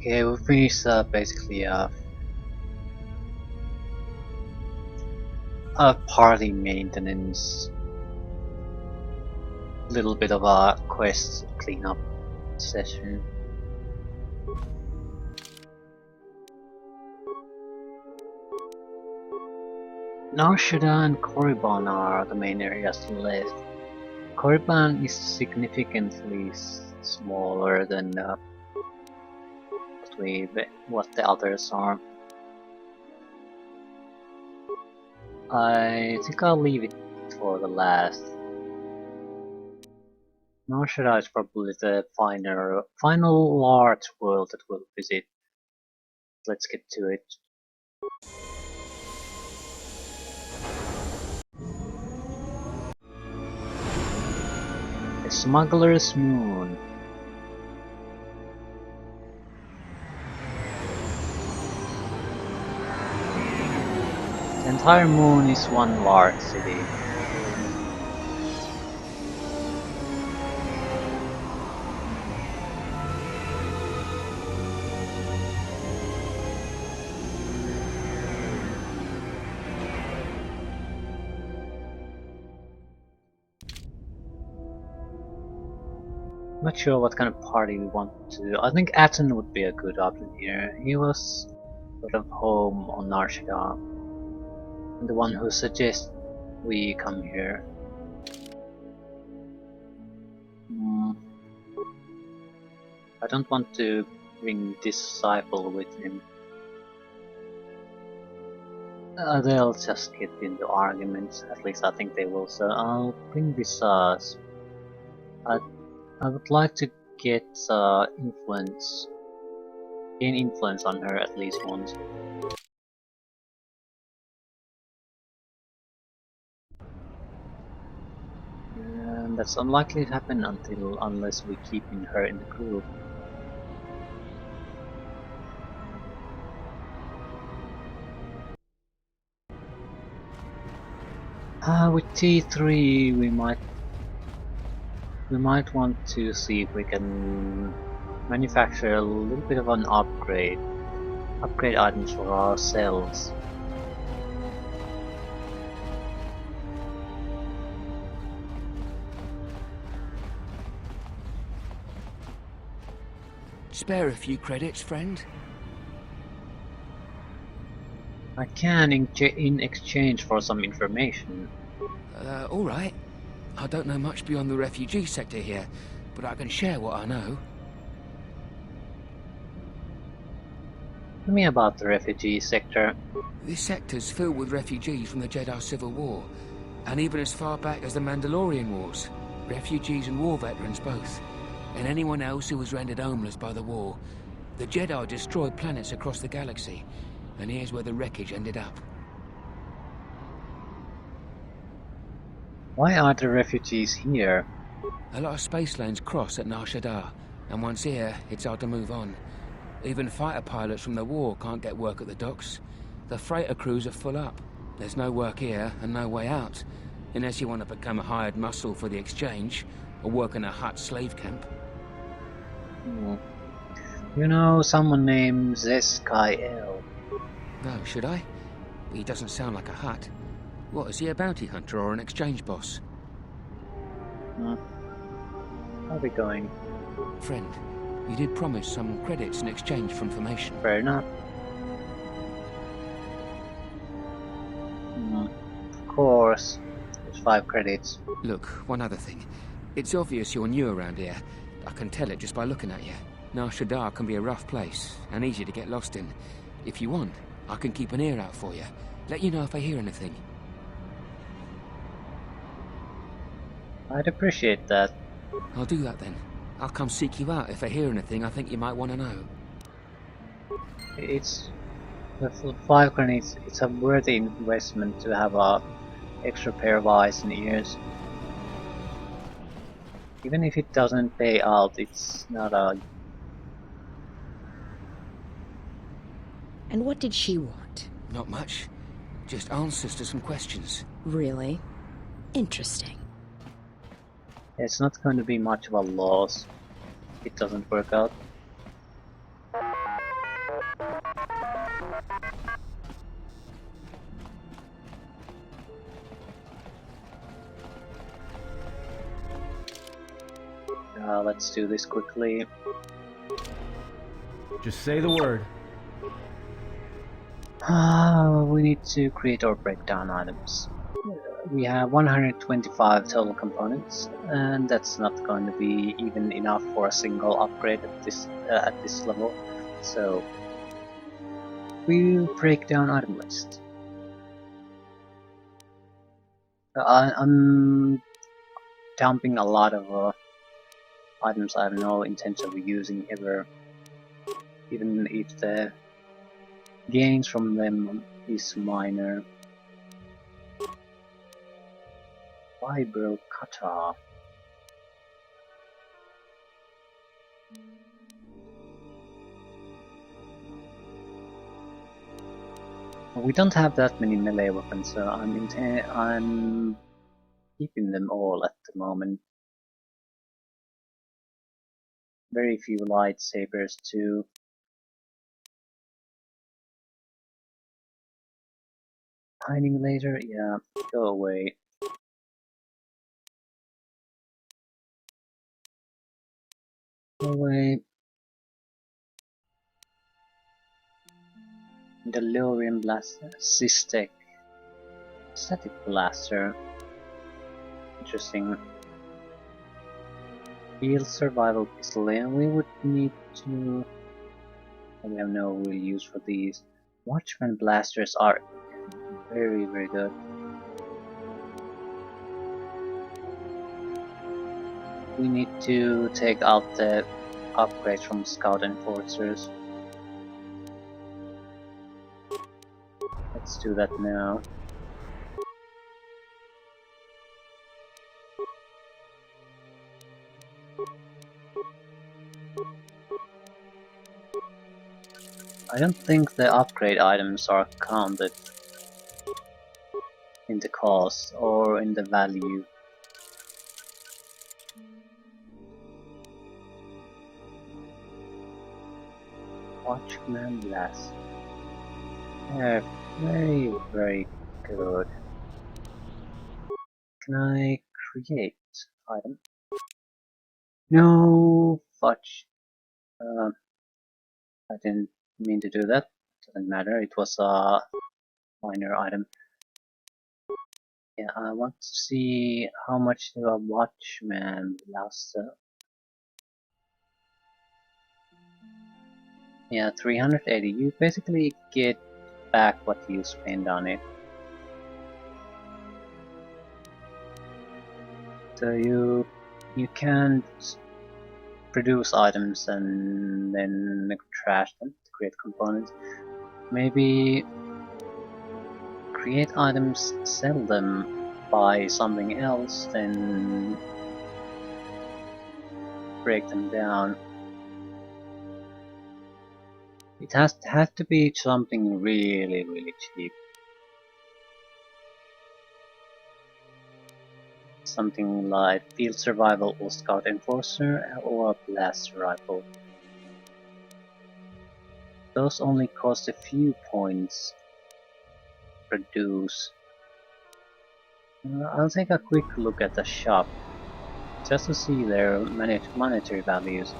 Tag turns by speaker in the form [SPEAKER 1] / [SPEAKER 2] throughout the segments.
[SPEAKER 1] Okay, we finished basically a party maintenance, little bit of a quest cleanup session. Nar Shaddaa and Korriban are the main areas to left. Korriban is significantly smaller than what the others are. I think I'll leave it for the last. Nar Shaddaa is probably the final large world that we'll visit. Let's get to it. The Smuggler's Moon. The entire moon is one large city. Not sure what kind of party we want to. I think Atten would be a good option here. He was sort of home on Nar Shaddaa, and the one who suggests we come here. I don't want to bring Disciple with him. They'll just get into arguments, at least I think they will, so I'll bring this I would like to get gain influence on her at least once. And that's unlikely to happen unless we keep her in the group. With T3 we might want to see if we can manufacture a little bit of an upgrade items for ourselves.
[SPEAKER 2] Spare a few credits, friend?
[SPEAKER 1] I can in exchange for some information.
[SPEAKER 2] Alright. I don't know much beyond the refugee sector here, but I can share what I know.
[SPEAKER 1] Tell me about the refugee sector.
[SPEAKER 2] This sector's filled with refugees from the Jedi Civil War, and even as far back as the Mandalorian Wars. Refugees and war veterans both. And anyone else who was rendered homeless by the war. The Jedi destroyed planets across the galaxy, and here's where the wreckage ended up.
[SPEAKER 1] Why are the refugees here?
[SPEAKER 2] A lot of space lanes cross at Nar Shaddaa, and once here, it's hard to move on. Even fighter pilots from the war can't get work at the docks. The freighter crews are full up. There's no work here and no way out, unless you want to become a hired muscle for the exchange, or work in a Hutt slave camp.
[SPEAKER 1] You know someone named Zez-Kai Ell?
[SPEAKER 2] No, should I? He doesn't sound like a Hutt. What, is he a bounty hunter or an exchange boss?
[SPEAKER 1] How's it going?
[SPEAKER 2] Friend, you did promise some credits in exchange for information.
[SPEAKER 1] Fair enough. Of course. There's 5 credits.
[SPEAKER 2] Look, one other thing. It's obvious you're new around here. I can tell it just by looking at you. Nar Shaddaa can be a rough place, and easy to get lost in. If you want, I can keep an ear out for you. Let you know if I hear anything.
[SPEAKER 1] I'd appreciate that.
[SPEAKER 2] I'll do that then. I'll come seek you out if I hear anything I think you might want to know.
[SPEAKER 1] It's the 5 credits. It's a worthy investment to have a extra pair of eyes and ears. Even if it doesn't pay out, it's not a.
[SPEAKER 3] And what did she want?
[SPEAKER 2] Not much. Just answers to some questions.
[SPEAKER 3] Really? Interesting.
[SPEAKER 1] It's not going to be much of a loss if it doesn't work out. Let's do this quickly.
[SPEAKER 4] Just say the word.
[SPEAKER 1] We need to create or break down items. We have 125 total components, and that's not going to be even enough for a single upgrade at this level. So we'll break down item list. I'm dumping a lot of items I have no intention of using ever, even if the gains from them is minor. Vibro cutter. We don't have that many melee weapons, so I'm keeping them all at the moment. Very few lightsabers too. Hiding later, yeah, go away. Go away. The Lorian Blaster, Static Blaster. Interesting. Field Survival Pistol, and we would need to... We have no real use for these. Watchman Blasters are very, very good. We need to take out the upgrades from Scout Enforcers. Let's do that now. I don't think the upgrade items are counted in the cost or in the value. Watchman Blast. They're very, very good. Can I create item? No, fudge. I didn't mean to do that. Doesn't matter. It was a minor item. Yeah, I want to see how much do a Watchman last. Yeah, 380. You basically get back what you spend on it. So you can't produce items and then trash them to create components. Maybe create items, sell them, buy something else, then break them down. It has to be something really, really cheap. Something like Field Survival or Scout Enforcer or a Blast Rifle. Those only cost a few points to produce. I'll take a quick look at the shop just to see their monetary values.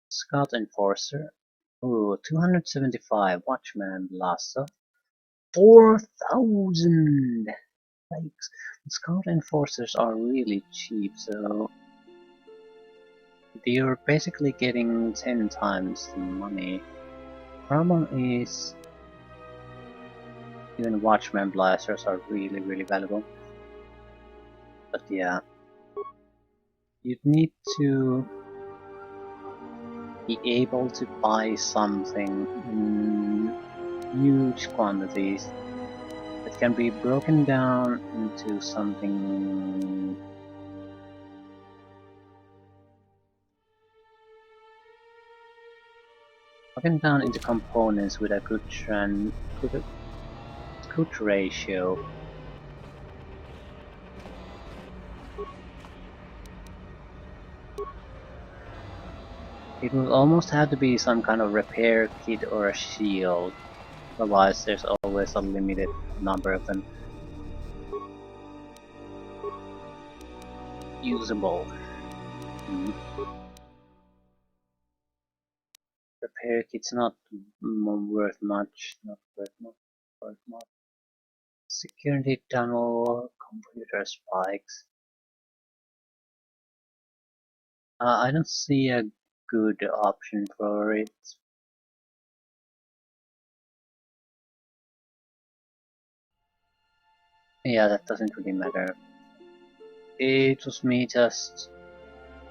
[SPEAKER 1] Scout Enforcer. Ooh, 275. Watchman Blaster. 4,000! Yikes. Scout Enforcers are really cheap, so you're basically getting 10 times the money. Problem is, even Watchman Blasters are really, really valuable. But yeah, you'd need to be able to buy something in huge quantities that can be broken down into something components with a good ratio. It would almost have to be some kind of repair kit or a shield. Otherwise, there's always a limited number of them usable. Repair kit's not worth much. Not worth much. Worth much. Security tunnel, computer spikes. I don't see a good option for it. Yeah, that doesn't really matter. It was me just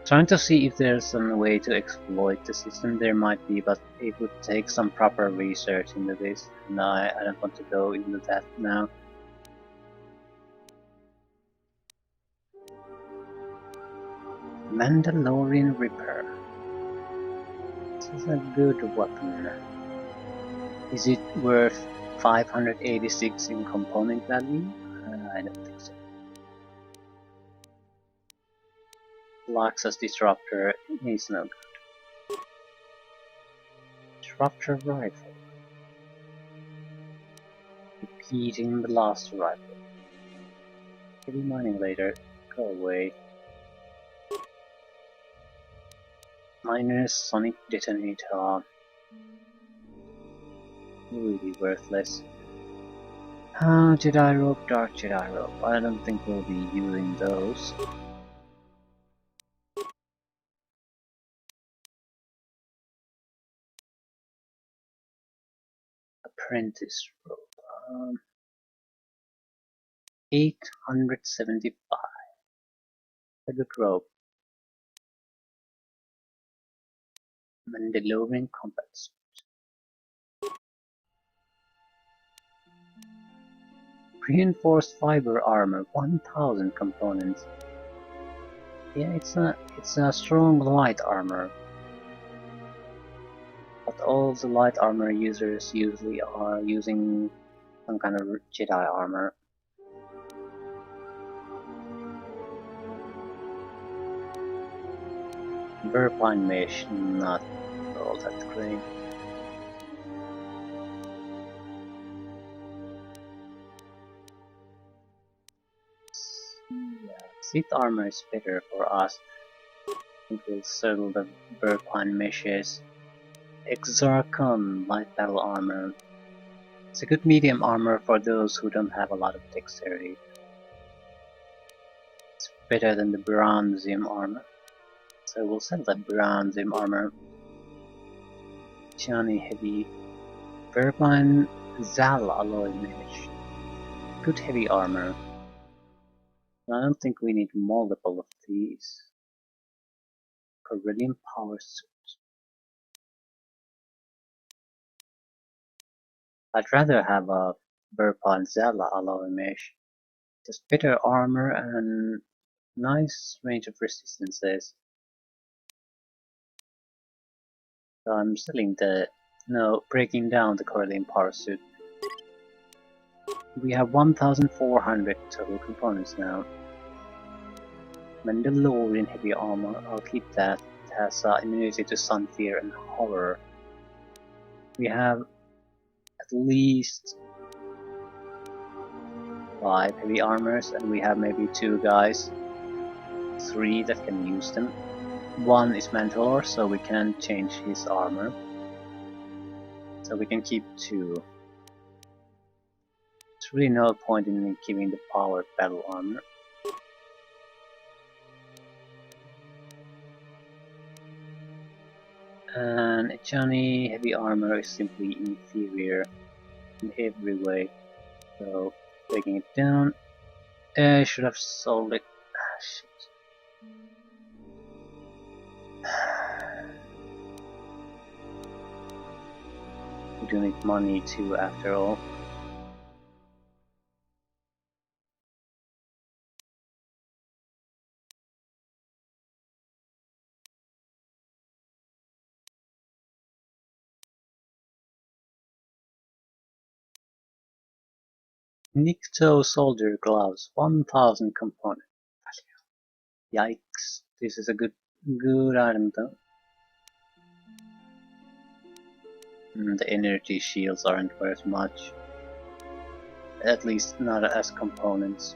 [SPEAKER 1] trying to see if there's some way to exploit the system. There might be, but it would take some proper research into this, and I don't want to go into that now. Mandalorian Reaper. This is a good weapon. Is it worth 586 in component value? I don't think so. Laxus Disruptor is no good. Disruptor Rifle. Repeating Blast Rifle. Heavy Mining Later. Go away. Miner's Sonic Detonator. Really worthless. Jedi Rope, Dark Jedi Rope. I don't think we'll be using those. Apprentice Rope. 875. A good rope. Mandalorian Combat Suit. Reinforced fiber armor, 1000 components. Yeah, it's a strong light armor. But all the light armor users usually are using some kind of Jedi armor. Verpine Mesh, not all that great. Yeah, Sith armor is better for us. It will settle the Verpine Meshes. Exarchon light battle armor. It's a good medium armor for those who don't have a lot of dexterity. It's better than the Bronzium armor. So we'll sell the Bronzium armor. Johnny Heavy. Verpine Zal alloy mesh. Good heavy armor. I don't think we need multiple of these. Corellium power suit. I'd rather have a Verpine Zala alloy mesh. Just better armor and nice range of resistances. So I'm selling breaking down the Corellium power suit. We have 1400 total components now. Mandalorian heavy armor, I'll keep that. It has immunity to Sun Fear and Horror. We have at least 5 heavy armors, and we have maybe 2 guys. 3 that can use them. 1 is Manticore, so we can change his armor. So we can keep 2. There's really no point in me keeping the powered battle armor. And Johnny heavy armor is simply inferior in every way. So taking it down. I should have sold it. Shit. We do need money too, after all. Nikto soldier gloves, 1000 components. Yikes! This is a good item though. The energy shields aren't worth much. At least not as components.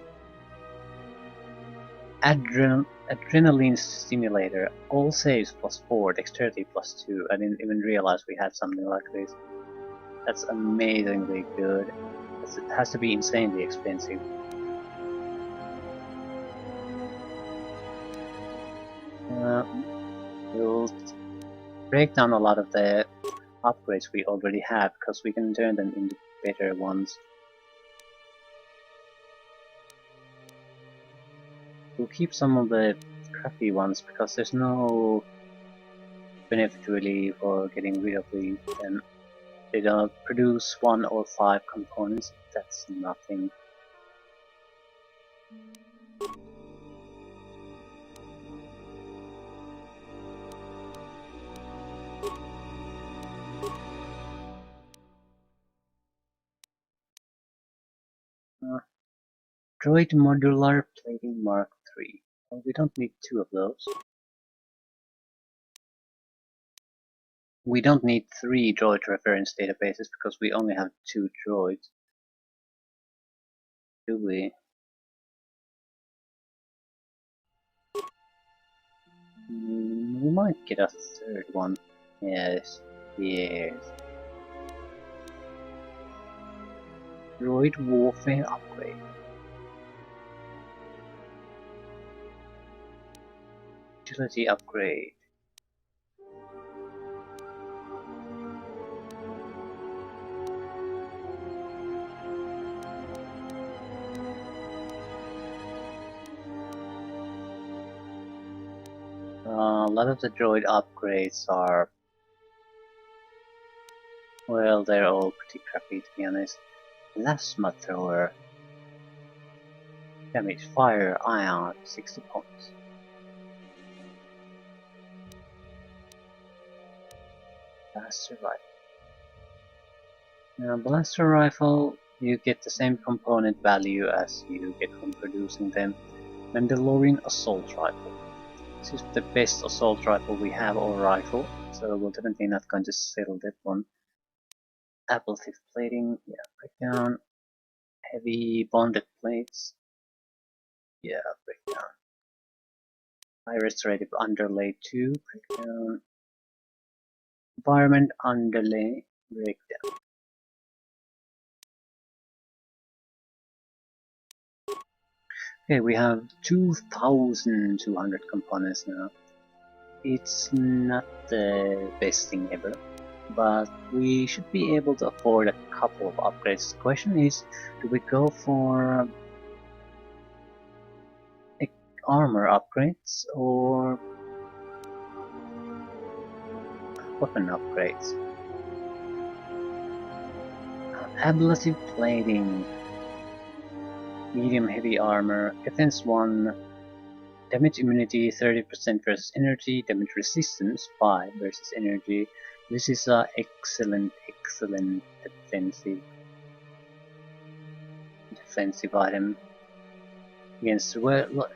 [SPEAKER 1] Adrenaline stimulator. All saves +4, dexterity +2. I didn't even realize we had something like this. That's amazingly good. It has to be insanely expensive. We'll break down a lot of the upgrades we already have, because we can turn them into better ones. We'll keep some of the crappy ones, because there's no benefit really for getting rid of them. They don't produce 1 or 5 components, that's nothing. Droid Modular Plating Mark III. Well, we don't need 2 of those. We don't need 3 droid reference databases because we only have 2 droids. Do we? We might get a 3rd one. Yes. Yes. Droid Warfare Upgrade. Utility Upgrade. A lot of the droid upgrades are... well, they're all pretty crappy to be honest. Plasma Thrower. Damage Fire Ion 60 points. Blaster Rifle. Now, Blaster Rifle, you get the same component value as you get from producing them. Mandalorian Assault Rifle. This is the best assault rifle we have, or rifle, so we're definitely not going to sell that one. Apple Thief Plating, yeah, breakdown. Heavy bonded plates, yeah, breakdown. High restorative underlay 2, breakdown. Environment underlay, breakdown. Okay, we have 2,200 components now. It's not the best thing ever, but we should be able to afford a couple of upgrades. The question is, do we go for armor upgrades or weapon upgrades? Ablative plating. Medium heavy armor, defense 1, damage immunity 30% versus energy, damage resistance 5 versus energy. This is a excellent defensive item against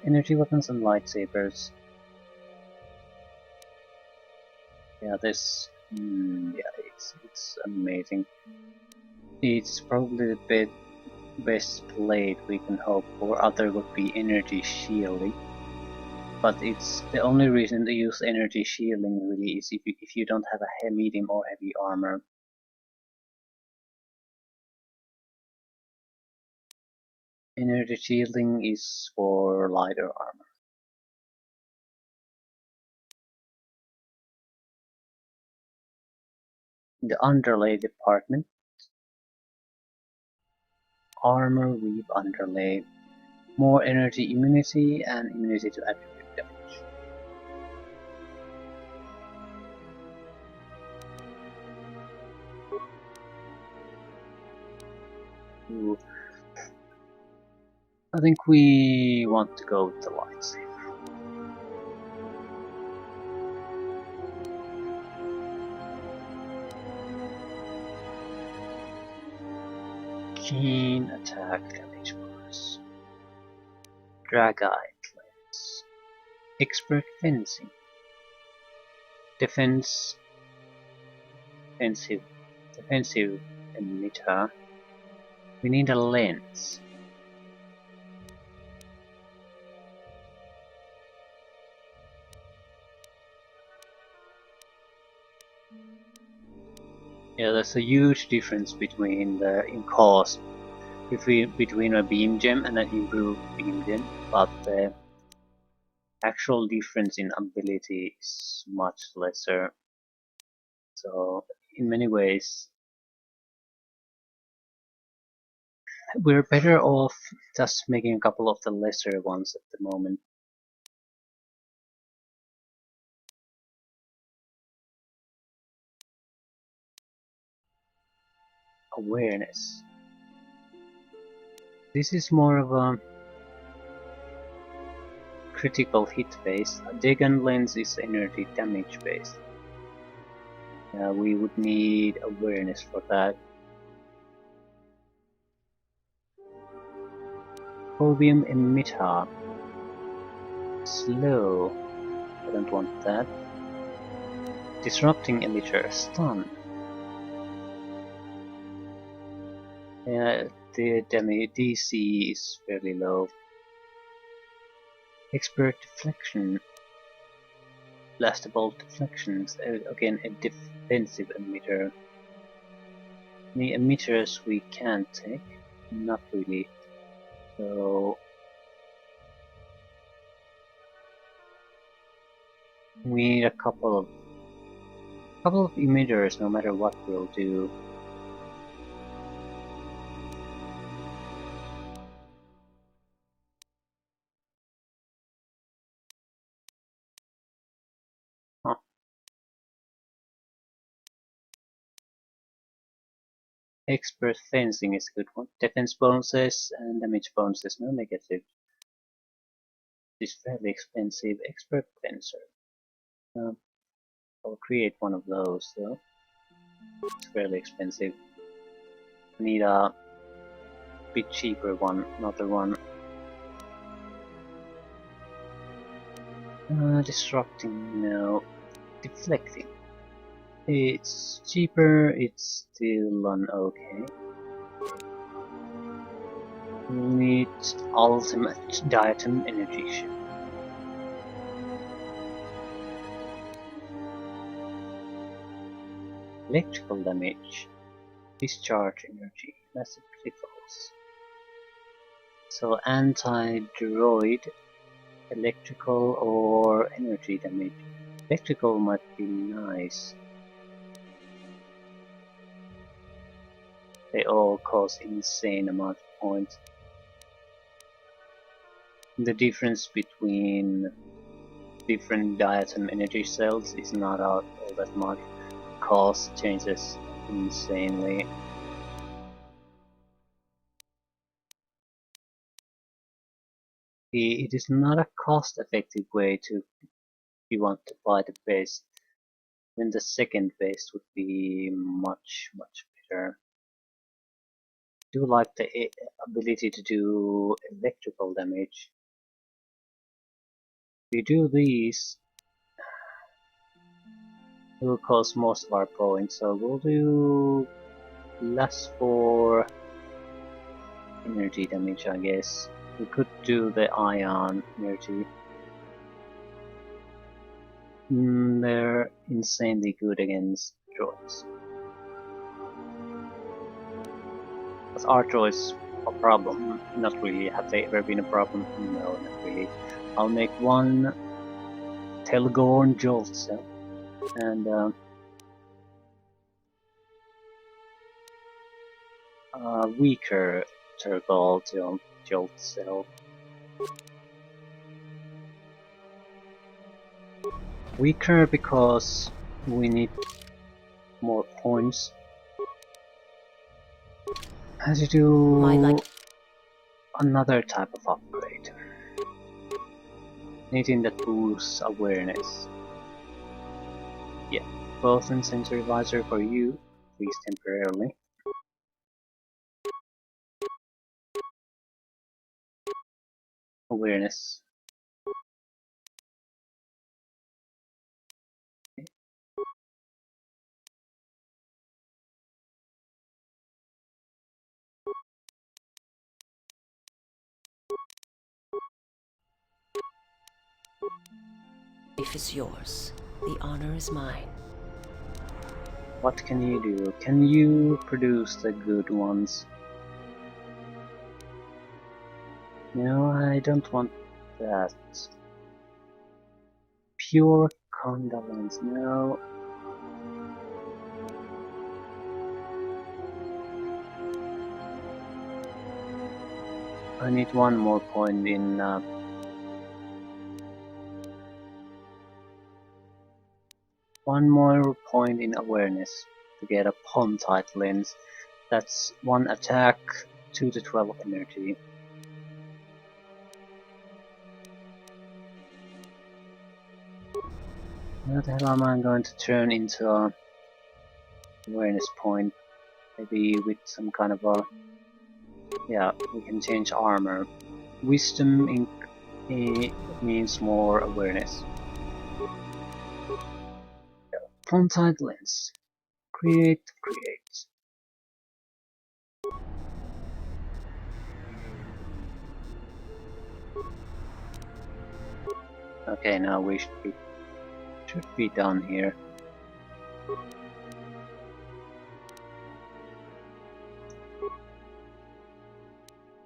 [SPEAKER 1] energy weapons and lightsabers. Yeah, this, yeah, it's amazing. It's probably the best blade we can hope for. Other would be energy shielding, but it's the only reason to use energy shielding really is if you don't have a medium or heavy armor. Energy shielding is for lighter armor. In the underlay department, armor weave underlay, more energy immunity and immunity to attribute damage. Ooh. I think we want to go with the lightsaber. Keen attack damage bonus. Drag-Eye Lens. Expert fencing. Defense. Defensive defensive emitter. We need a lens. Yeah, there's a huge difference between in cost between a beam gem and an improved beam gem, but the actual difference in ability is much lesser. So in many ways, we're better off just making a couple of the lesser ones at the moment. Awareness. This is more of a critical hit based. A Dagon lens is energy damage based. We would need awareness for that. Phobium emitter. Slow. I don't want that. Disrupting emitter. Stun. The DC is fairly low. Expert deflection. Blastable deflections. Again, a defensive emitter. The emitters we can take. Not really. So we need a couple of emitters no matter what we'll do. Huh. Expert fencing is a good one. Defense bonuses and damage bonuses, no negative. This is fairly expensive. Expert fencer. I'll create one of those though. It's fairly expensive. I need a bit cheaper one, another one. Disrupting, no. Deflecting. It's cheaper, it's still an okay. We need ultimate diatom energy shield. Electrical damage. Discharge energy. Massive criticals. So anti-droid, electrical or energy damage. Electrical might be nice. They all cause insane amount of points. The difference between different diatom energy cells is not all that much. Cost changes insanely. It is not a cost-effective way to, if you want to buy the base, then the second base would be much better. I do like the ability to do electrical damage. If you do these, it will cost most of our points, so we'll do less for energy damage, I guess. We could do the ion energy. They're insanely good against droids. But are droids a problem? Not really. Have they ever been a problem? No, not really. I'll make one Telgorn Jolt cell and a weaker Turgle Jolt cell. Weaker because we need more points. How to do another type of upgrade. Anything that boosts awareness. Yeah, both in sensory visor for you, at least temporarily. Awareness.
[SPEAKER 4] is yours. The honor is mine.
[SPEAKER 1] What can you do? Can you produce the good ones? No, I don't want that. Pure condolence, no. I need one more point in awareness to get a palm tight lens. That's 1 attack, 2 to 12 energy. What the hell am I going to turn into a awareness point? Maybe with some kind of a... yeah, we can change armor. Wisdom means more awareness. Palm tight lens. Create. Okay, now we should be done here.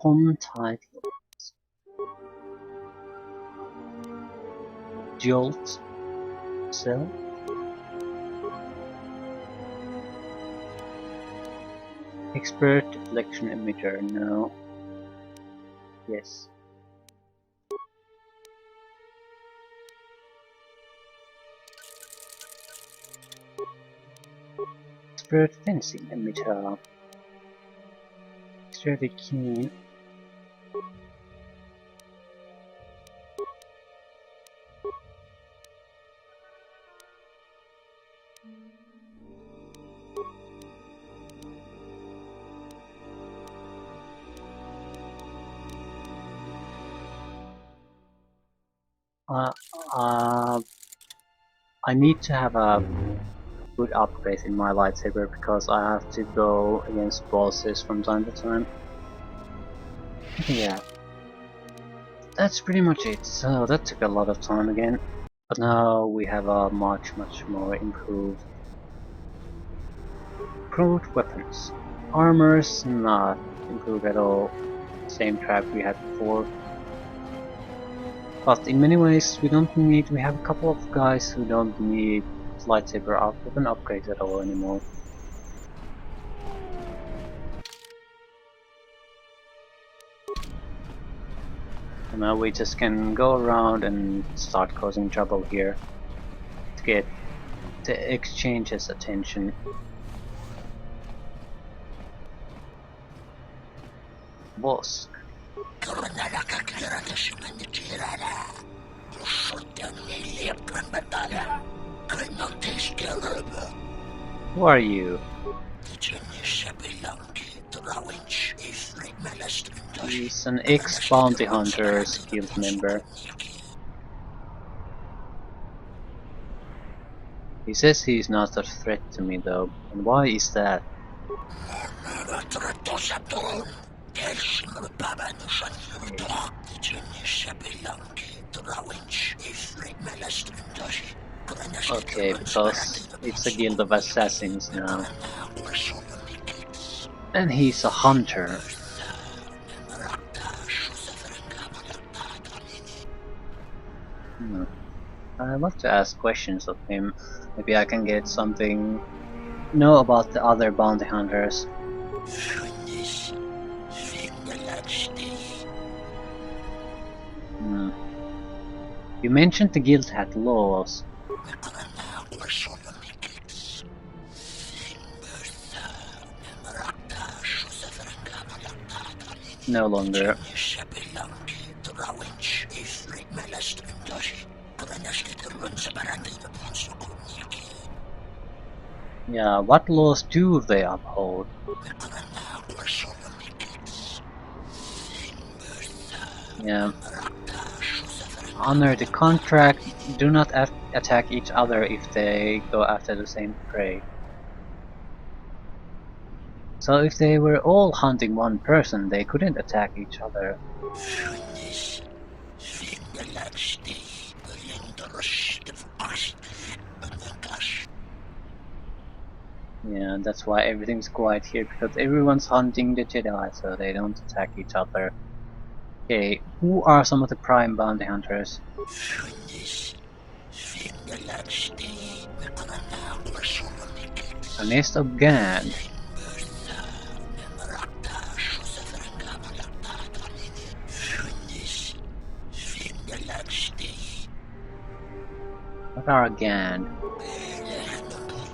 [SPEAKER 1] Palm tight lens. Jolt cell. Expert deflection emitter, no. Yes. Expert fencing emitter. Extra keen. I need to have a good upgrade in my lightsaber because I have to go against bosses from time to time. Yeah, that's pretty much it. So that took a lot of time again, but now we have a much more improved weapons. Armor's not improved at all. Same trap we had before. But in many ways we have a couple of guys who don't need lightsaber weapon upgrades at all anymore. And now we just can go around and start causing trouble here to get the exchange's attention. Boss. Who are you? He's an ex-bounty hunters guild member. He says he's not a threat to me though, and why is that? Okay, because it's a guild of assassins now. And he's a hunter. I want to ask questions of him. Maybe I can get something know about the other bounty hunters. You mentioned the guild had laws. No longer. Yeah, what laws do they uphold? Yeah. Honor the contract, do not attack each other if they go after the same prey. So if they were all hunting one person, they couldn't attack each other. Yeah, that's why everything's quiet here, because everyone's hunting the Jedi, so they don't attack each other. Okay, who are some of the prime bounty hunters? A nest of Gand. What are Gand?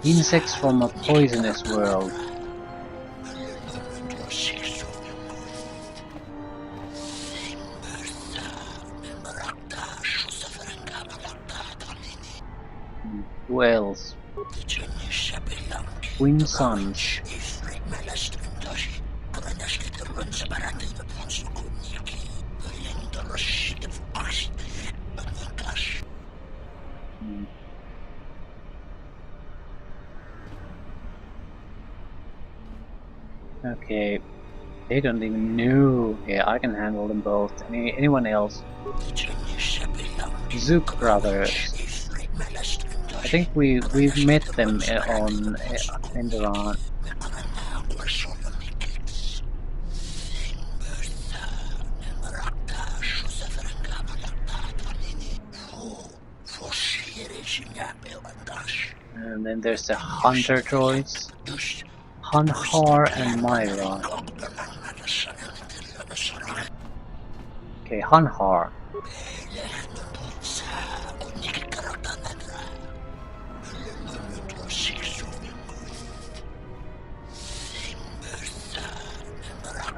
[SPEAKER 1] Insects from a poisonous world. Who else? Twin Sons. Okay, they don't even know. Yeah, I can handle them both. Anyone else? Zook brothers. I think we've met them on Enderon. And then there's the Hunter droids. Hanhar and Myra. Okay, Hanhar.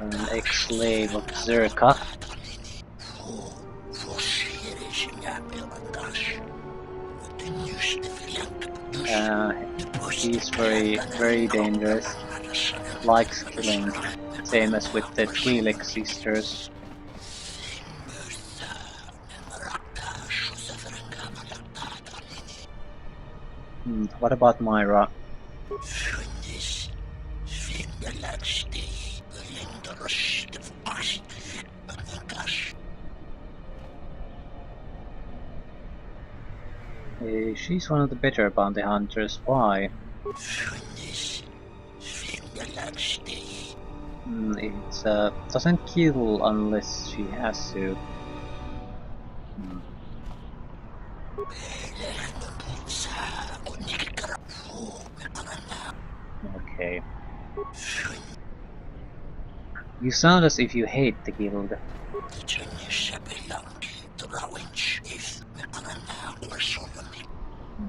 [SPEAKER 1] An ex-slave of Zerka. He's very dangerous. Likes killing. Same as with the Twi'lek sisters. What about Myra? She's one of the better bounty hunters. Why? It doesn't kill unless she has to. Okay. You sound as if you hate the guild.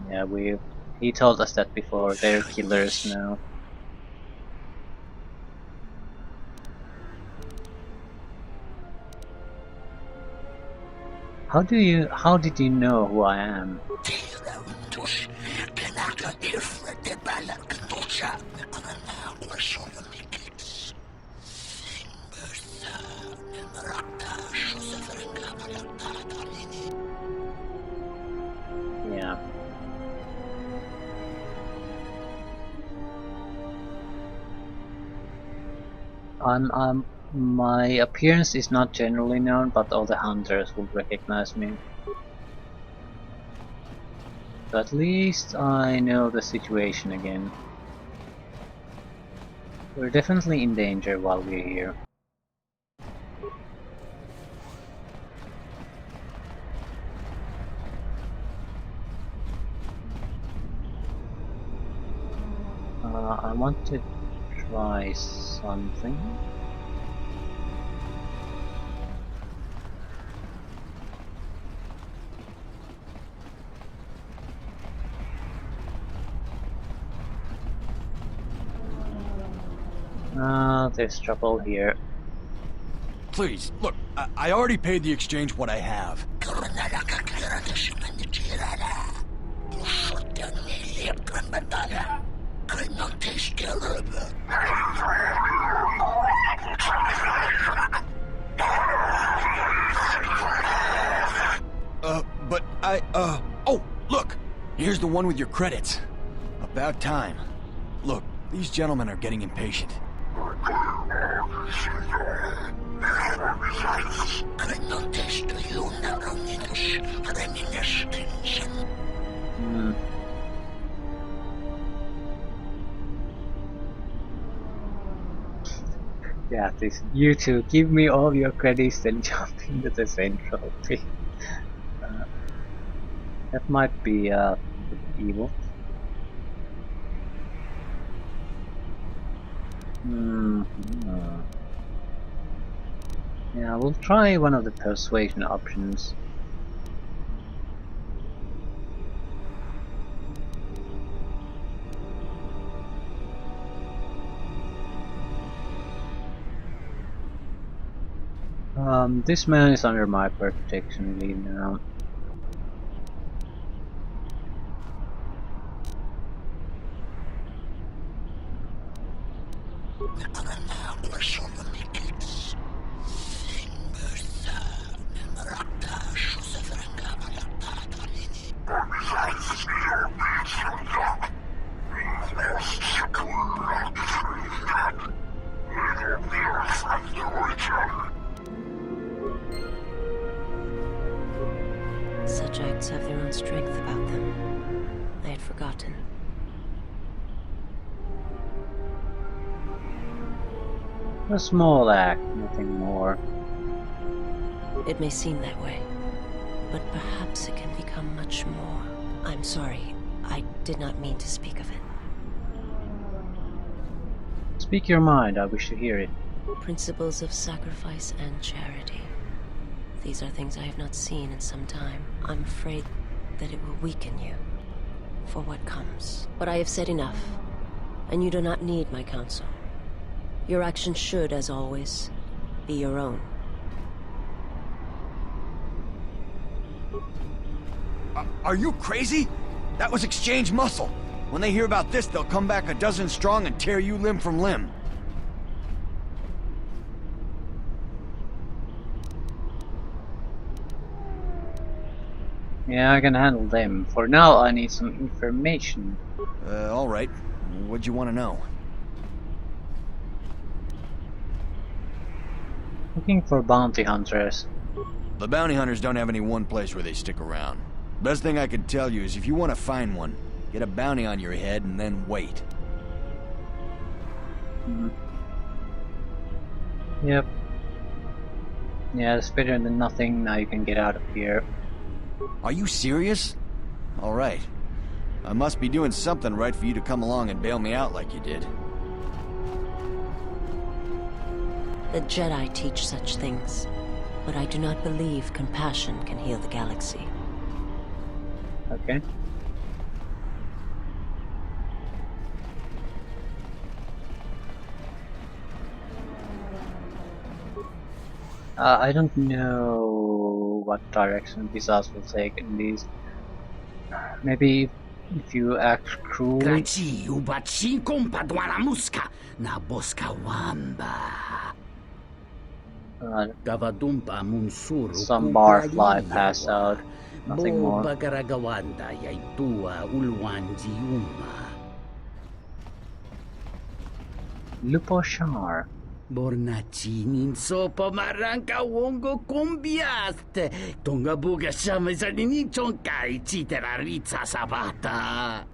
[SPEAKER 1] Yeah, he told us that before. They're killers now. How did you know who I am? Yeah. My appearance is not generally known, but all the hunters will recognize me. So at least I know the situation again. We're definitely in danger while we're here. I want to try something. There's trouble here.
[SPEAKER 5] Please, look, I already paid the exchange what I have. But oh, look! Here's the one with your credits. About time. Look, these gentlemen are getting impatient.
[SPEAKER 1] Yeah, this you two give me all your credits and jump into the central pit. That might be a bit evil. Yeah, we'll try one of the persuasion options. This man is under my protection lead now.
[SPEAKER 4] Such acts have their own strength about them. I had forgotten.
[SPEAKER 1] A small act, nothing more.
[SPEAKER 4] It may seem that way, but perhaps it can become much more. I'm sorry. I did not mean to speak of it.
[SPEAKER 1] Speak your mind, I wish to hear it.
[SPEAKER 4] Principles of sacrifice and charity. These are things I have not seen in some time. I'm afraid that it will weaken you for what comes. But I have said enough, and you do not need my counsel. Your actions should, as always, be your own.
[SPEAKER 5] Are you crazy? That was exchange muscle. When they hear about this, they'll come back a dozen strong and tear you limb from limb.
[SPEAKER 1] Yeah, I can handle them. For now, I need some information.
[SPEAKER 5] Alright. What'd you want to know?
[SPEAKER 1] Looking for bounty hunters.
[SPEAKER 5] The bounty hunters don't have any one place where they stick around. Best thing I can tell you is if you want to find one, get a bounty on your head and then wait.
[SPEAKER 1] Yep. Yeah, it's better than nothing. Now you can get out of here.
[SPEAKER 5] Are you serious? Alright. I must be doing something right for you to come along and bail me out like you did.
[SPEAKER 4] The Jedi teach such things, but I do not believe compassion can heal the galaxy.
[SPEAKER 1] Okay. I don't know what direction Visas will take in these. Maybe if you act cruelly.
[SPEAKER 6] Graci ubaci kompadwana muska na boska wamba. Gavadumpa munsuru
[SPEAKER 1] Some barfly pass out. Nothing more.
[SPEAKER 6] Bagaragawanda yaitua ulwanji uma.
[SPEAKER 1] Luposhar.
[SPEAKER 6] Bornacinin sopa maranka wongo kumbiaste. Tonga buga shama zanini chonkai chiteraritza sabata.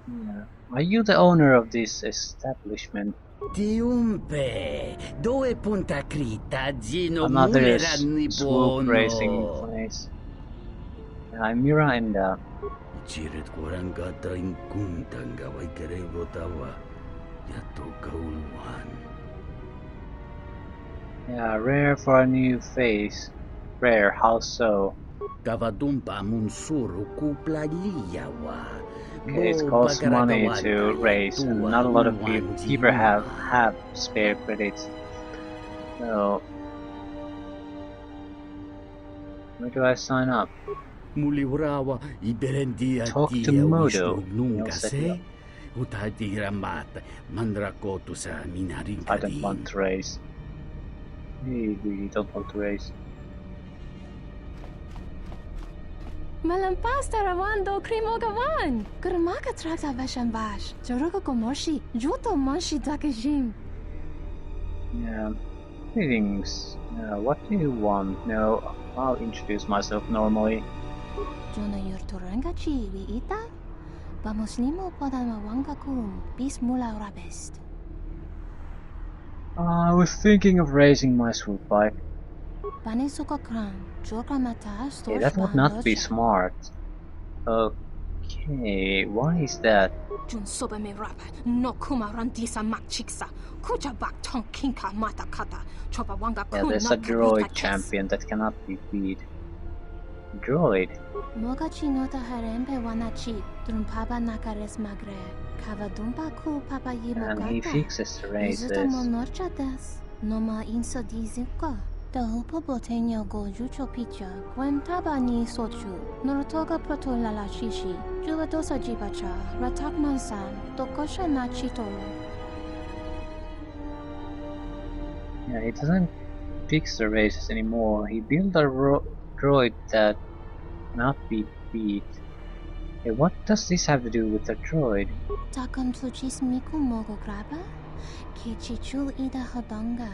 [SPEAKER 1] Yeah. Are you the owner of this establishment?
[SPEAKER 6] Tiumpe, dove punta crita gino
[SPEAKER 1] Another
[SPEAKER 6] muleranni
[SPEAKER 1] swoop racing
[SPEAKER 6] bono.
[SPEAKER 1] place. Mira and
[SPEAKER 6] Chirit kurangata in kuntanga wai kerevo tawa. Yato kaulwan.
[SPEAKER 1] yeah, rare for a new face. Rare, how so?
[SPEAKER 6] Kavadumpa munsuru kupla liyawa.
[SPEAKER 1] Okay, it costs money to race, and not a lot of people have spare credits. So, where do I sign up?
[SPEAKER 6] Muliwrawa iberendia
[SPEAKER 1] Talk to
[SPEAKER 6] tia
[SPEAKER 1] Modo.
[SPEAKER 6] wisnu nunga
[SPEAKER 1] He'll set you
[SPEAKER 6] se.
[SPEAKER 1] up.
[SPEAKER 6] Utati ramata mandrakotu sa minarin
[SPEAKER 1] I don't want to race. I really don't want to race.
[SPEAKER 7] Malampas tarawando krimogawan. Kurmaka trakta vashambash. Joruko komoshi. Juto monshi dakajim.
[SPEAKER 1] Yeah. Greetings. What do you want? No, I'll introduce myself normally.
[SPEAKER 7] Jona yurturanga chiwi ita. Vamos limo podama wangakum bis mula urabest.
[SPEAKER 1] I was thinking of raising my swoop bike.
[SPEAKER 7] Okay,
[SPEAKER 1] that would not be smart. Okay, why is that?
[SPEAKER 7] Jun soba me rapa, no kuma randisa makchiksa, kucha bak tong kinka mata kata, chopa wanga
[SPEAKER 1] Yeah,
[SPEAKER 7] kun
[SPEAKER 1] there's
[SPEAKER 7] na
[SPEAKER 1] a droid
[SPEAKER 7] kabuta
[SPEAKER 1] champion that cannot be beat. Droid?
[SPEAKER 7] Moga chinota harembe wanachi, drumpaba nakares magre, kavadumba ku papa yi
[SPEAKER 1] And he
[SPEAKER 7] mogata.
[SPEAKER 1] fixes the
[SPEAKER 7] Izuta
[SPEAKER 1] races.
[SPEAKER 7] monorcha das, noma inso dizuka. Da hupo boteño go jucho picha, gwen taba ni sochu, norotoga proto lala shishi, juvadosa jibacha, ratak mansan, tokosha na chitolo.
[SPEAKER 1] Yeah, he doesn't fix the races anymore. He built a droid that cannot be beat. Hey, what does this have to do with the droid?
[SPEAKER 7] Takam tuchis miku mogo graba, kichichu ida habanga.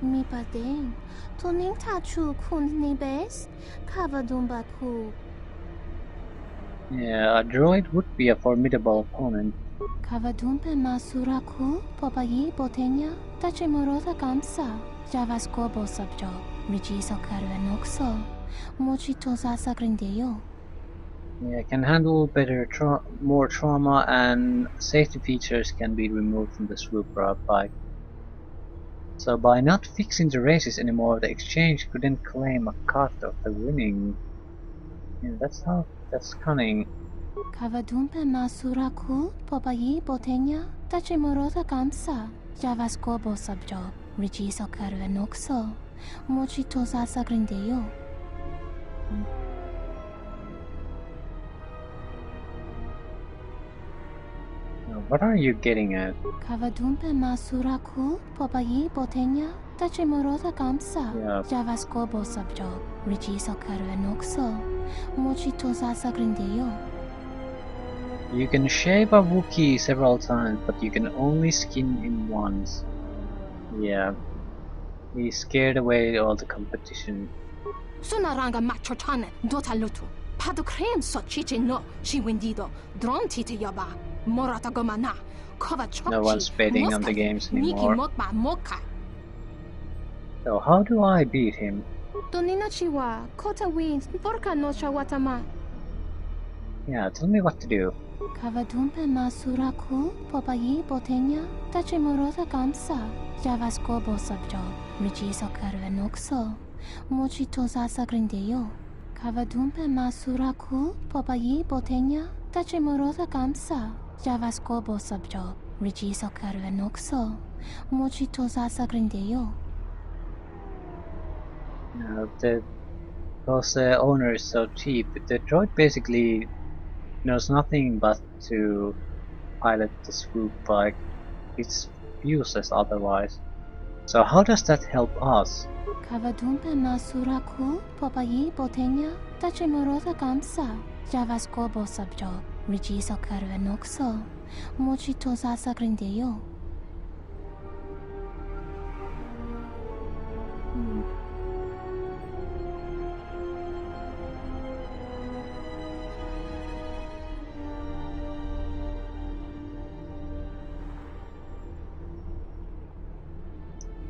[SPEAKER 7] Mi padeng, tuning tachu kun ni bes, kavadumba ku.
[SPEAKER 1] Yeah, a droid would be a formidable opponent.
[SPEAKER 7] Kavadumpe masura ku, popayi boteña, tache morota kamsa, javaskobo subjo, rijiso karvenokso, mochitosa sagrindeyo.
[SPEAKER 1] Yeah, can handle better more trauma, and safety features can be removed from the swoop bike. So by not fixing the races anymore, the exchange couldn't claim a cut of the winning. Yeah, that's cunning.
[SPEAKER 7] Kavadumpe masura ku, popayi boteña, tache morota kamsa, javaskobo subjo, rijiso karvenokso, mochitosa sagrindeyo.
[SPEAKER 1] What are you getting at?
[SPEAKER 7] Kavadumpe masura ku, popayi boteña, tache morota kamsa,
[SPEAKER 1] Yeah.
[SPEAKER 7] javaskobo subjo, rijiso karvenokso, mochitosa sagrindeyo.
[SPEAKER 1] You can shave a Wookiee several times, but you can only skin him once. Yeah. He scared away all the competition.
[SPEAKER 7] Sunaranga machochane, dota lutu. Padu krem so chiche no, shi windido, dron tite yoba, morata gomana, kova chochi.
[SPEAKER 1] No one's betting on the games anymore.
[SPEAKER 7] Niki mokma moka.
[SPEAKER 1] So how do I beat him?
[SPEAKER 7] Donina chiwa, kota wins, porka no watama.
[SPEAKER 1] Yeah, tell me what to do.
[SPEAKER 7] Kavadumpe masura ku, popayi boteña, tache morota kamsa, javaskobo subjo, rijiso karvenokso, mochitosa sagrindeyo. Kavadumpe masura ku, popayi boteña, tache morota kamsa, javaskobo subjo, rijiso karvenokso, mochitosa sagrindeyo.
[SPEAKER 1] Because the owner is so cheap, the droid basically knows nothing but to pilot the swoop bike. It's useless otherwise. So how does that help us?
[SPEAKER 7] Kavadumpe masura ku, popayi boteña, tache morota kamsa, javaskobo subjo, rijiso karvenokso, mochitosa sagrindeyo.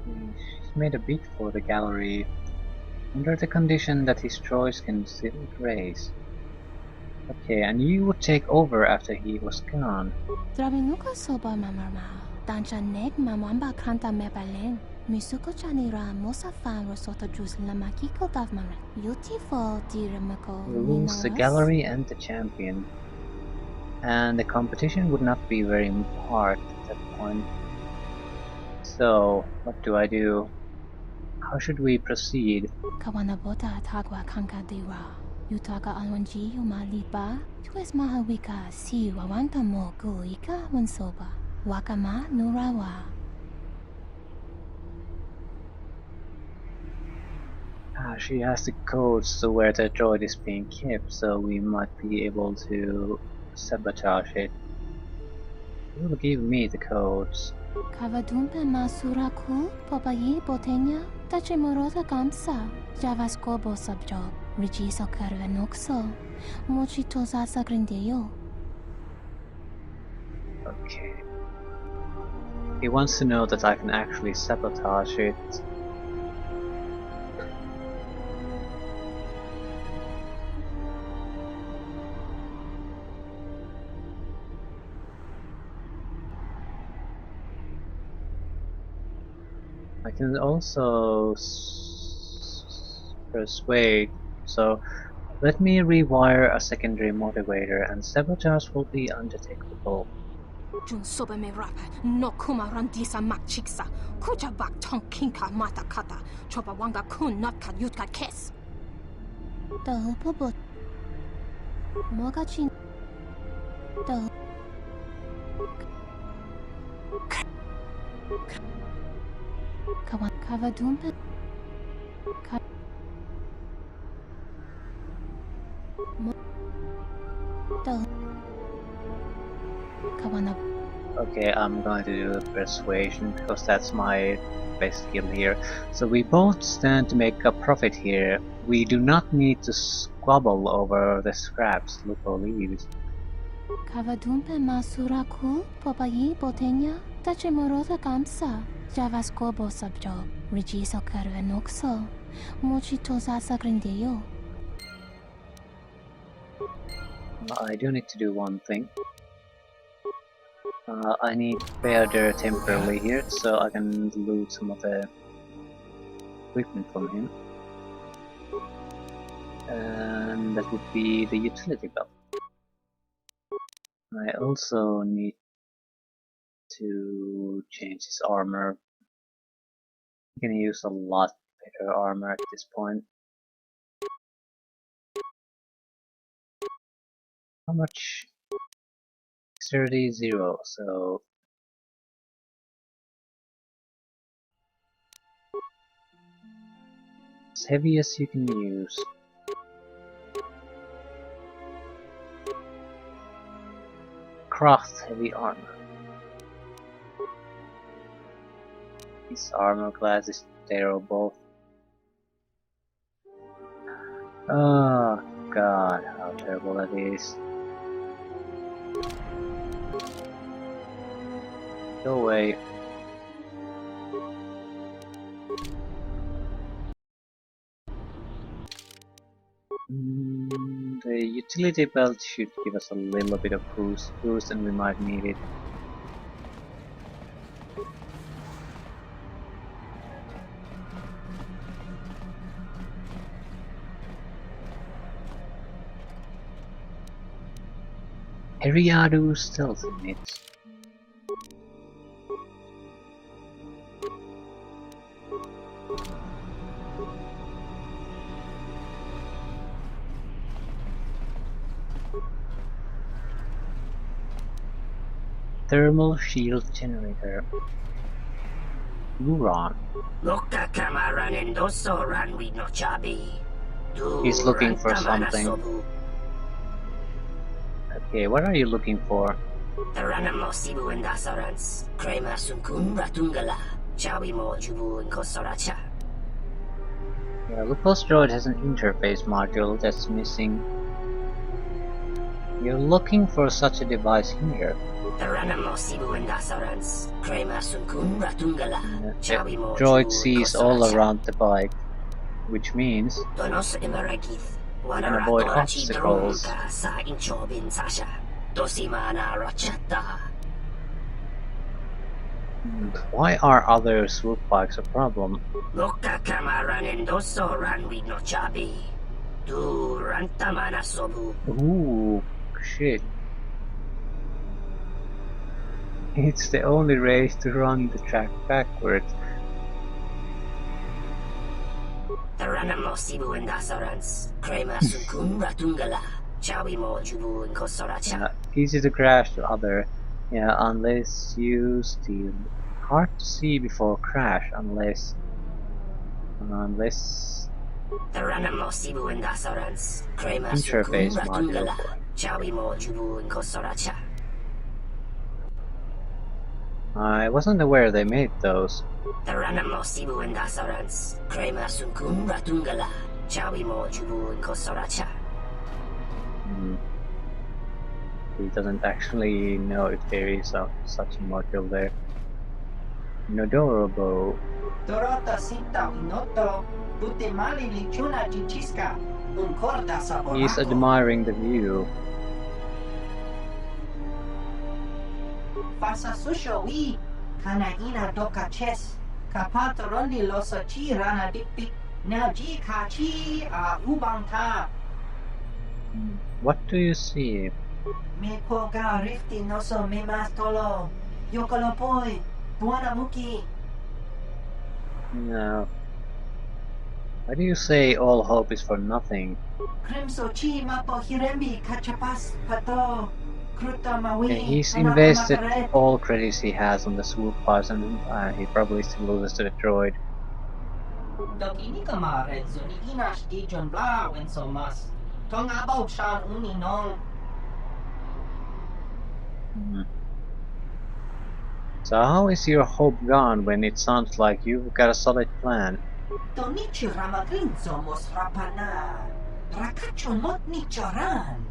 [SPEAKER 1] He's made a bid for the gallery, under the condition that his choice can still race. Okay, and you would take over after he was gone.
[SPEAKER 7] Drabinuka soba mamarma, dancha neg mamamba kranta mepaleng, misuko chanira mosa fan rosota juice lamakiko davmara, beautiful diramako,
[SPEAKER 1] He rules the gallery and the champion. And the competition would not be very hard at that point. So, what do I do? How should we proceed?
[SPEAKER 7] Kawanabota tagwa kanka dira. Yutaka alwanji yumaliba. Tues mahawika si wawanta mo guika wansoba. Wakama nurawa.
[SPEAKER 1] She has the codes to where the droid is being kept, so we might be able to sabotage it. It will give me the codes.
[SPEAKER 7] Kavadumpe masura ku, popayi boteña, tache morota kamsa, javaskobo subjo, rijiso karvenokso, mochitosa sagrindeyo.
[SPEAKER 1] Okay. He wants to know that I can actually sabotage it. I can also persuade, so let me rewire a secondary motivator and sabotage will be undetectable.
[SPEAKER 7] Jun sobe me rapa, no kuma randisa mak chiksa, kuja bak tong kinka mata kata, chopa wanga kun not kat yut kat kes. The hopo moga chin. The kawan kavadumpe. Okay, I'm going to do persuasion because that's my best skill here. So we both stand to make a profit here. We do not need to squabble over the scraps Lupo leaves. Kavadumpe masuraku popayi botenya tachimorota kamsa javaskobo sabjo rigiso karvenoxo mochitosa sagrindeyo. I do need to do one thing. I need Feather temporarily here, so I can loot some of the equipment from him. And that would be the utility belt. I also need to change his armor. I can use a lot better armor at this point. How much? Dexterity 0, so as heavy as you can use. Craft heavy armor. His armor class is terrible. Oh god, how terrible that is. Go away. The utility belt should give us a little bit of boost and we might need it. Eriadu stealth in it. Thermal shield generator. Luron. He's looking for something. Okay, what are you looking for? Yeah, Lupo's droid has an interface module that's missing. You're looking for such a device here. The droid sees all around the bike, which means you can avoid obstacles. Why are other swoop bikes a problem? Ooh, shit. It's the only race to run the track backwards. Easy to crash to other. Yeah, unless you steal. Hard to see before crash, unless interface module. I wasn't aware they made those. He doesn't actually know if there is such a module there.
[SPEAKER 1] Nodorobo.
[SPEAKER 8] Dorota sinta inoto, bute mali lichuna chichiska, un corda saborato.
[SPEAKER 1] He's admiring the view.
[SPEAKER 8] Farsa susho wi, kana ina doka ches, kapato rondi loso chi rana dipik, na ji ka chi a ubang ta.
[SPEAKER 1] What do you see?
[SPEAKER 8] Me koga rifti noso me mas tolo, yokolo poi, buona muki.
[SPEAKER 1] No. Why do you say all hope is for nothing?
[SPEAKER 8] Crimso chi mapo hirembi kachapas pato, kruta mawi.
[SPEAKER 1] Yeah, he's
[SPEAKER 8] anako
[SPEAKER 1] invested
[SPEAKER 8] makaret.
[SPEAKER 1] all credits he has on the swoop parts, and he probably still loses to the droid.
[SPEAKER 8] Dok ini kemarin zuni inas di John Blau en so mas. Tong abau shan uni nong.
[SPEAKER 1] So how is your hope gone when it sounds like you've got a solid plan?
[SPEAKER 8] Donichi ramagrin somos rapana. Rakacho not nichoran.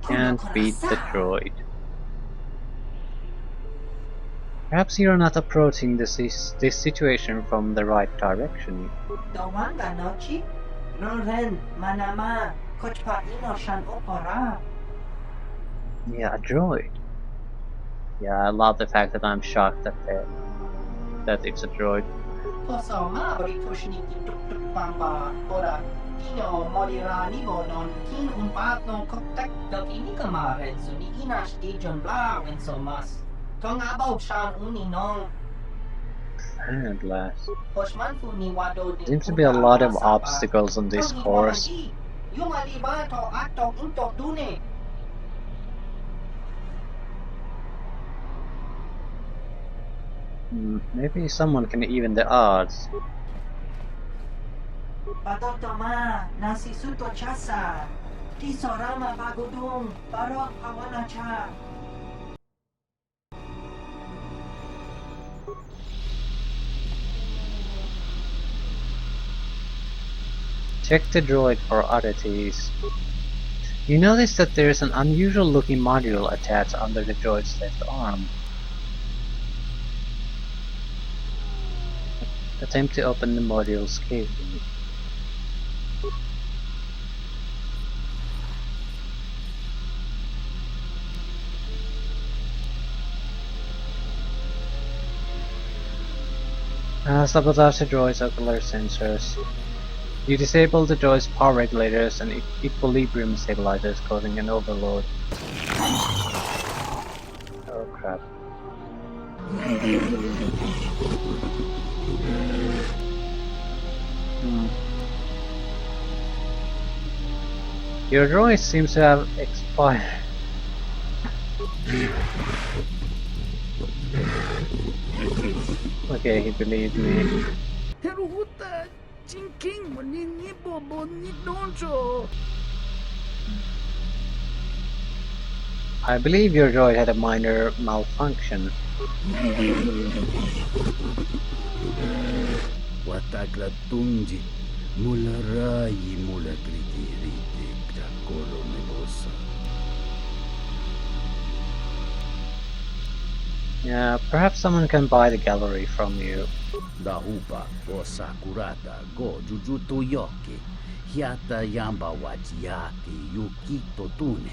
[SPEAKER 1] Can't beat the droid. Perhaps you're not approaching this situation from the right direction.
[SPEAKER 8] Dawanga nochi. Roren manama. Kochpa ino shan opora.
[SPEAKER 1] Yeah, a droid. Yeah, I love the fact that I'm shocked that it's a droid.
[SPEAKER 8] Poso ma oritushni tuk tuk pamba. Ora. Kino morira nibo non kin un patno koktek. Dok ini kemarin zuni inas di John Blau en so mas. Tong abau shan uni nong.
[SPEAKER 1] At last.
[SPEAKER 8] Osman fu ni wado di.
[SPEAKER 1] Seems to be a lot of obstacles on this course.
[SPEAKER 8] Yung alibato ato into dune.
[SPEAKER 1] Maybe someone can even the odds.
[SPEAKER 8] Patotoma nasi suto chasa. Tisorama bagudung barok hawana cha.
[SPEAKER 1] Check the droid for oddities. You notice that there is an unusual looking module attached under the droid's left arm. Attempt to open the module's casing. Sabotage the droid's ocular sensors. You disable the droid's power regulators and equilibrium stabilizers, causing an overload. Oh crap. Your droid seems to have expired. Okay, he believed me. I believe your droid had a minor malfunction.
[SPEAKER 6] Wataklatunji mularai mulakritirite krakolo negosa.
[SPEAKER 1] Yeah, perhaps someone can buy the gallery from you.
[SPEAKER 6] Dahupa o sakurata go jujuto yoke. Hiata yamba wajiate yukito tune.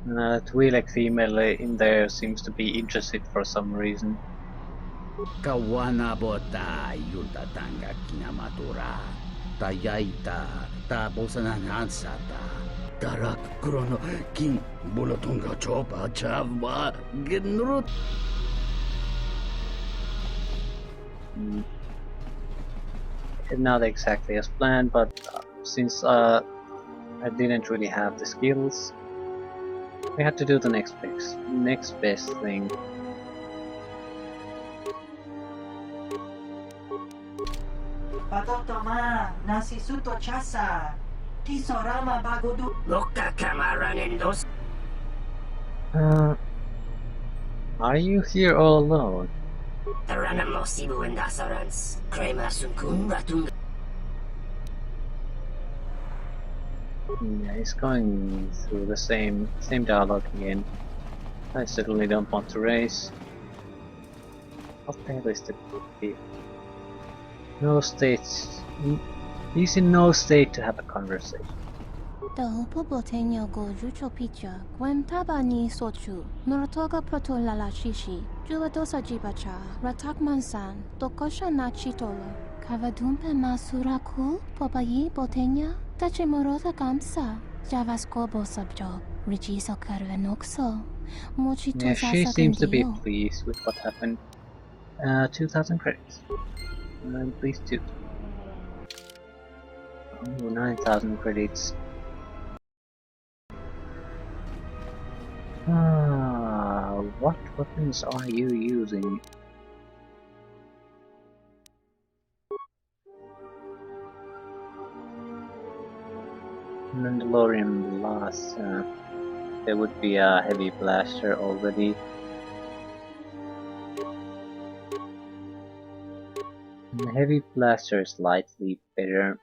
[SPEAKER 1] The Twi'lek female in there seems to be interested for some reason.
[SPEAKER 6] Kawana bota yunta tanga kinamatura. Tayaita tabosanan hansata. Tarak krono king bulatunga chopa chava genrut.
[SPEAKER 1] Not exactly as planned, but since I didn't really have the skills, we had to do the next best thing.
[SPEAKER 8] Patotoma nasi suto chasa. Tisorama bagudu. Loka kamaranendos.
[SPEAKER 1] Are you here all alone?
[SPEAKER 8] Taranamo sibu and dasarans. Krema sunkun ratung.
[SPEAKER 1] Yeah, he's going through the same dialogue again. I certainly don't want to race. What the hell is the beef? No states. He's in no state to have a conversation.
[SPEAKER 7] Dopo bottegno gojucho picha, gwen tabani sochu, norotoga proto lalashishi, juvadosa jibacha, ratak mansan, dokosha nachitolo, kavadumpe masuraku, popayi botenya, tachimorota kamsa, javasko bosabjo, richiso karvenokso, mochito
[SPEAKER 1] Yeah, she seems to be
[SPEAKER 7] sasagundio.
[SPEAKER 1] pleased with what happened. 2,000 credits. Please do. Oh, 9,000 credits. What weapons are you using? Mandalorian blast. There would be a heavy blaster already. The heavy blaster is slightly better.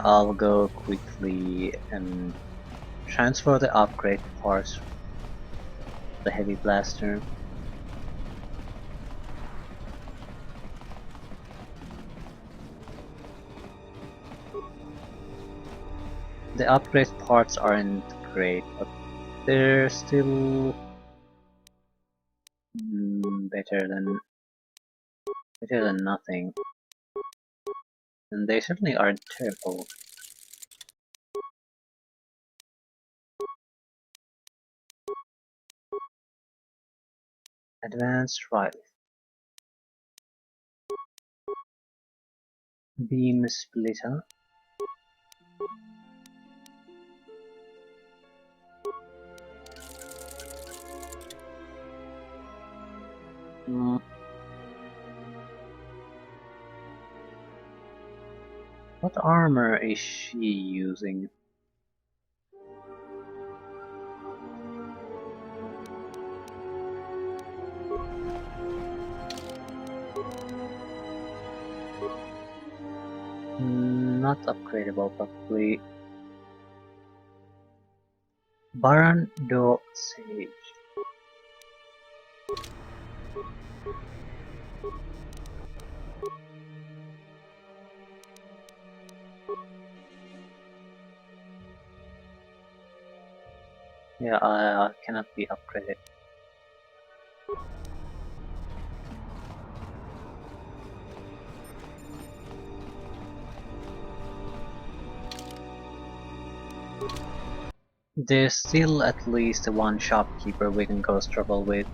[SPEAKER 1] I'll go quickly and transfer the upgrade parts. The heavy blaster. The upgrade parts aren't great, but they're still better than nothing. And they certainly aren't terrible. Advanced rifle. Beam splitter. What armor is she using? Not upgradable, probably. Baron do Sage. Yeah, cannot be upgraded. There's still at least one shopkeeper we can cause trouble with.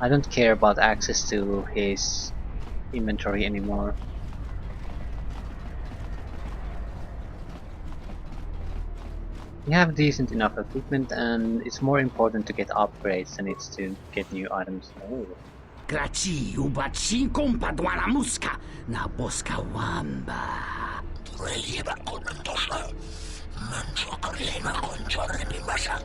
[SPEAKER 1] I don't care about access to his inventory anymore. We have decent enough equipment, and it's more important to get upgrades than it's to get new items. Oh.
[SPEAKER 6] Graci ubaci kompadwana muska na boska wamba. Relieva con tosa. Manso corlema con chorre di masa.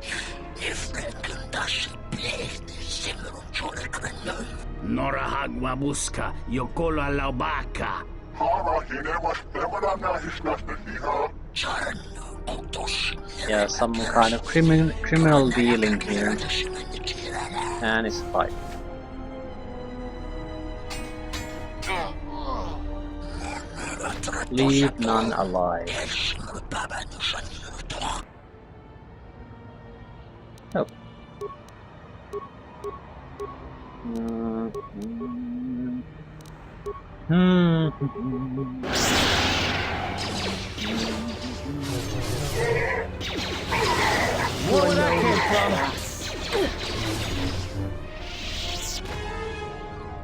[SPEAKER 6] If the kundashi place similar chorre cranium. Nora hagwa buska yokolo alaubaka. Hara hinemas temana nahisnasta hiha. Charno kotos.
[SPEAKER 1] Yeah, some kind of criminal dealing here. And it's a fight. Leave none alive. Oh.
[SPEAKER 2] Where that came from?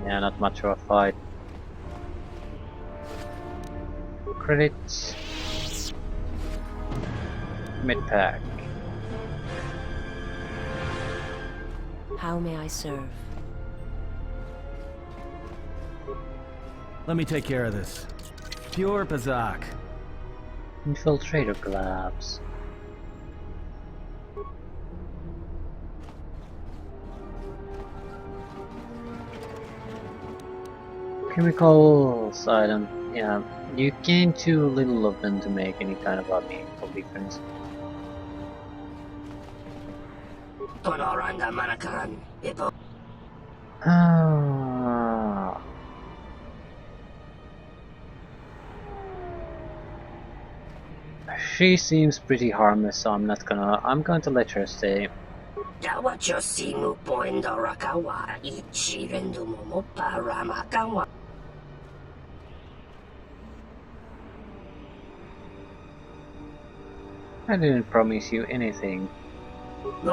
[SPEAKER 1] Yeah, not much of a fight. Credits. Mid-pack.
[SPEAKER 4] How may I serve?
[SPEAKER 9] Let me take care of this. Pure Pazak.
[SPEAKER 1] Infiltrator gloves. Chemicals item. Yeah, you gain too little of them to make any kind of a meaningful difference. Ah. She seems pretty harmless, so I'm going to let her stay. I didn't promise you anything. I'm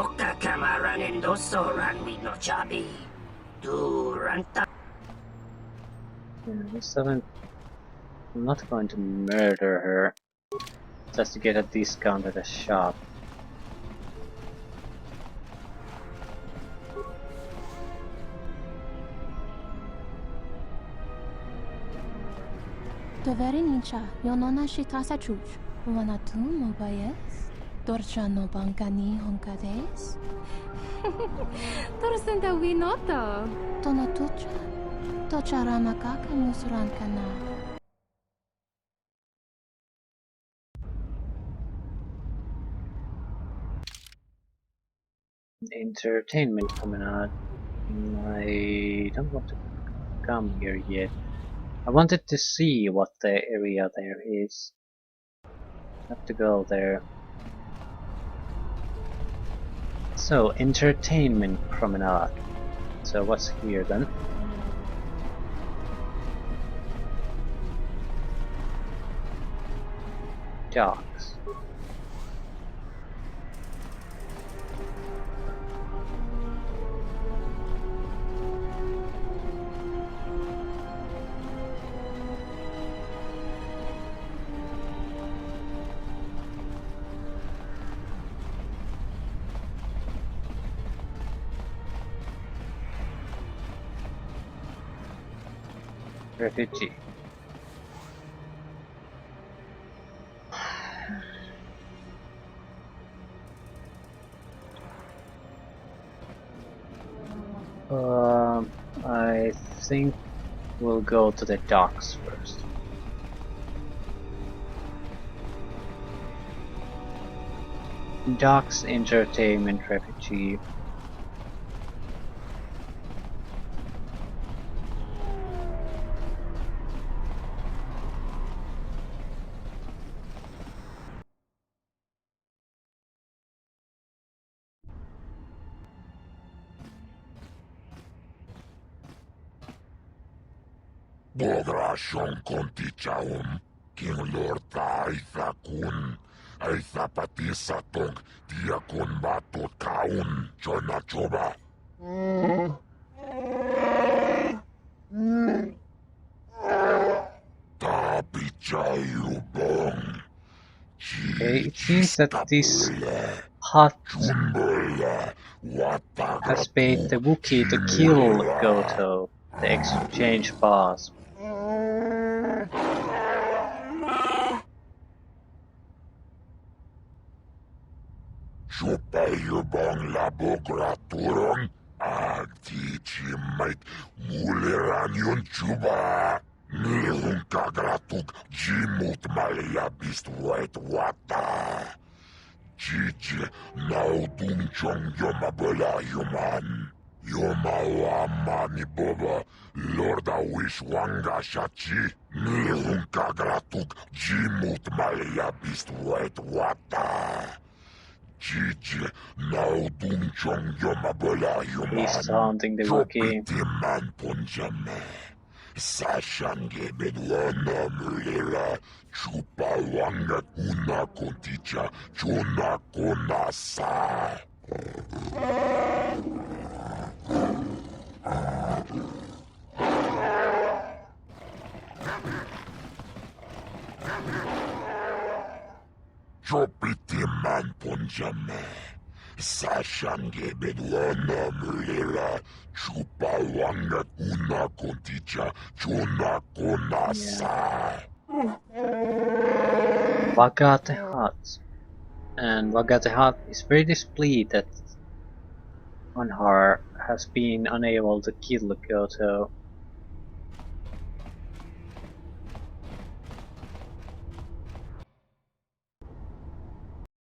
[SPEAKER 1] not going to murder her just to get a discount at a shop.
[SPEAKER 7] Doverinincha, yonona shitasa chuch. Wanatu mobayes? Dorcha no bankani honkades?
[SPEAKER 10] Torstenta winoto.
[SPEAKER 7] Tono tucha? Tocha ramakaka musurankana.
[SPEAKER 1] Entertainment promenade. I don't want to come here yet. I wanted to see what the area there is. Have to go there. So, entertainment promenade. So what's here then? Docks. Refugee. I think we'll go to the docks first. Docks, entertainment, refugee.
[SPEAKER 11] Bodrashon kontichaum, King Lord Aitha kun, Aitha patisa tong, Diakon batot kaun, Jona choba. Tabichayu bong.
[SPEAKER 1] Okay, it seems that this hut has paid the Wookiee to kill Goto, the exchange boss.
[SPEAKER 11] Chupayubong laboraturong, agtichimait muleranyon chuba. Nihun kagratuk jimut maliyabist wet wata. Jiji naudung chong yomabala yuman. Yomawama ni boba, Lorda wish wanga shachi. Nihun kagratuk jimut maliyabist wet wata. Gigi, now dun chong yomabala yuman.
[SPEAKER 1] He's taunting the Wookiee.
[SPEAKER 11] Chopitiman punjame. Sashange bedwana mulera. Chupa wanga kuna konticha. Chuna kona sa. Chopitiman punjame. Sashange bedwana mulera. Chupa wanga kuna konticha. Chuna kona sa.
[SPEAKER 1] Wagate Hut. And Wagate Hut is very displeased that Anhar has been unable to kill Goto.